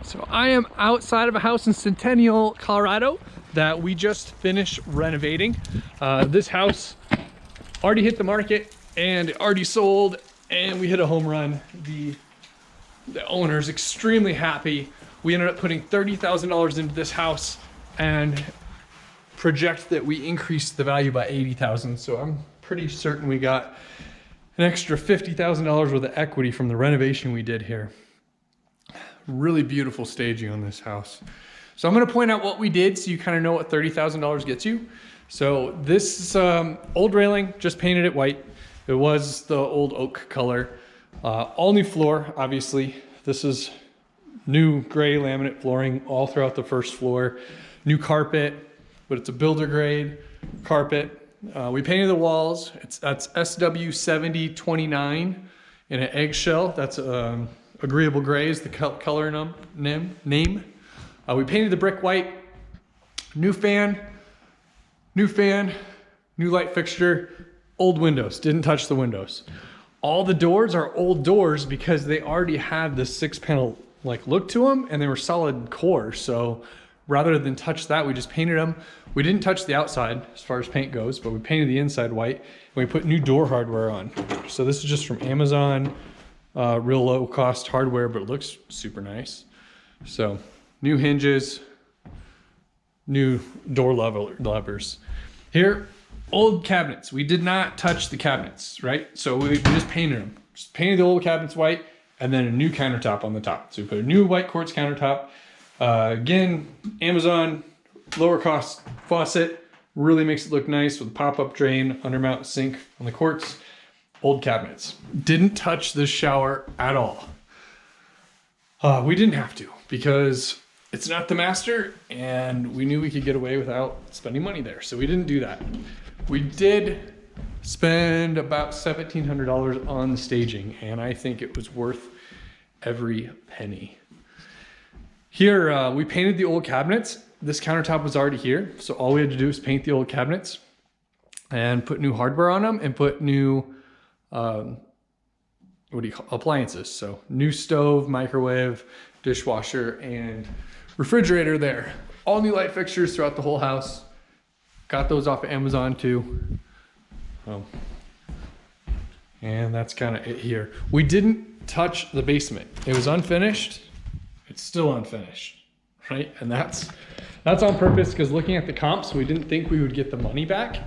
So I am outside of a house in Centennial, Colorado that we just finished renovating. This house already hit the market and already sold, and we hit a home run. The owner's extremely happy. We ended up putting $30,000 into this house and project that we increased the value by $80,000. So I'm pretty certain we got an extra $50,000 worth of equity from the renovation we did here. Really beautiful staging on this house. So I'm going to point out what we did so you kind of know what $30,000 gets you. So this is old railing, just painted it white. It was the old oak color. All new floor, obviously. This is new gray laminate flooring all throughout the first floor. New carpet, but it's a builder grade carpet. We painted the walls. That's SW7029 in an eggshell. That's agreeable gray is the color name. We painted the brick white. New fan, new light fixture, old windows. Didn't touch the windows. All the doors are old doors because they already had this 6-panel like look to them, and they were solid core. So rather than touch that, we just painted them. We didn't touch the outside as far as paint goes, but we painted the inside white, and we put new door hardware on. So this is just from Amazon. Real low cost hardware, but it looks super nice. So new hinges, new door levers. Here, old cabinets. We did not touch the cabinets, right? So we just painted them. Just painted the old cabinets white, and then a new countertop on the top. So we put a new white quartz countertop. Again, Amazon, lower cost faucet. Really makes it look nice with a pop-up drain, undermount sink on the quartz. Old cabinets. Didn't touch this shower at all. We didn't have to because it's not the master, and we knew we could get away without spending money there. So we didn't do that. We did spend about $1,700 on the staging, and I think it was worth every penny. Here, we painted the old cabinets. This countertop was already here, so all we had to do was paint the old cabinets and put new hardware on them and put new appliances. So new stove, microwave, dishwasher, and refrigerator there. All new light fixtures throughout the whole house. Got those off of Amazon too. And that's kind of it here. We didn't touch the basement. It was unfinished. It's still unfinished, right? And that's on purpose, because looking at the comps, we didn't think we would get the money back.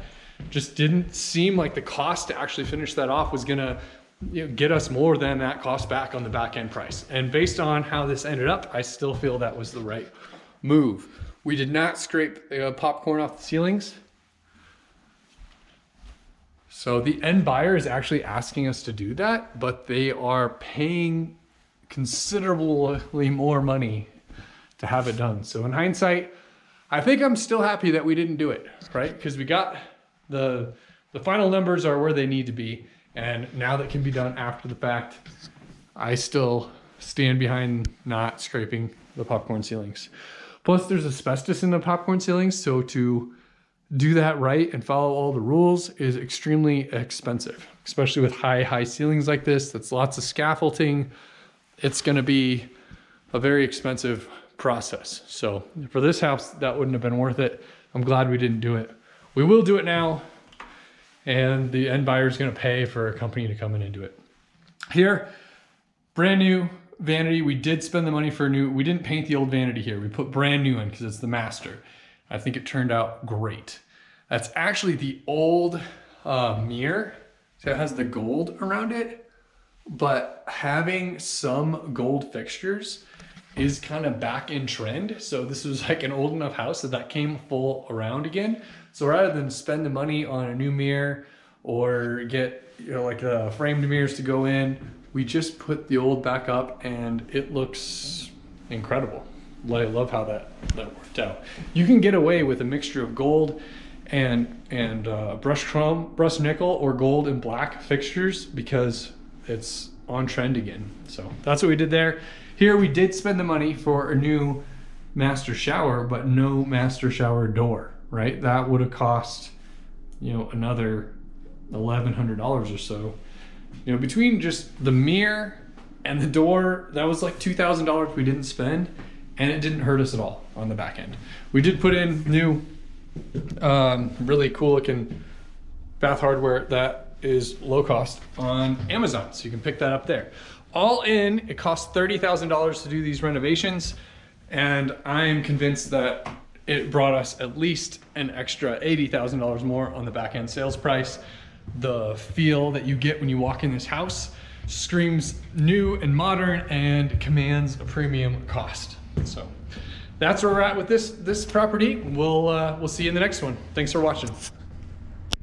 Just didn't seem like the cost to actually finish that off was gonna get us more than that cost back on the back end price. And based on how this ended up, I still feel that was the right move. We did not scrape popcorn off the ceilings. So the end buyer is actually asking us to do that, but they are paying considerably more money to have it done. So in hindsight, I think I'm still happy that we didn't do it, right? Because we got the final numbers are where they need to be, and now that can be done after the fact. I still stand behind not scraping the popcorn ceilings. Plus there's asbestos in the popcorn ceilings, so to do that right and follow all the rules is extremely expensive, especially with high ceilings like this. That's lots of scaffolding. It's going to be a very expensive process. So for this house, that wouldn't have been worth it. I'm glad we didn't do it. We will do it now, and the end buyer is going to pay for a company to come in and do it. Here, brand new vanity. We did spend the money for a new, we didn't paint the old vanity here. We put brand new in because it's the master. I think it turned out great. That's actually the old mirror. So it has the gold around it, but having some gold fixtures is kind of back in trend. So this was like an old enough house that came full around again. So rather than spend the money on a new mirror or get, like framed mirrors to go in, we just put the old back up, and it looks incredible. I love how that worked out. You can get away with a mixture of gold and brushed chrome, brushed nickel, or gold and black fixtures because it's on trend again. So that's what we did there. Here we did spend the money for a new master shower, but no master shower door, right? That would have cost, another $1,100 or so. Between just the mirror and the door, that was like $2,000 we didn't spend. and it didn't hurt us at all on the back end. We did put in new, really cool looking bath hardware that is low cost on Amazon, so you can pick that up there. All in, it costs $30,000 to do these renovations, and I am convinced that it brought us at least an extra $80,000 more on the back end sales price. The feel that you get when you walk in this house screams new and modern and commands a premium cost. So that's where we're at with this property. We'll see you in the next one. Thanks for watching.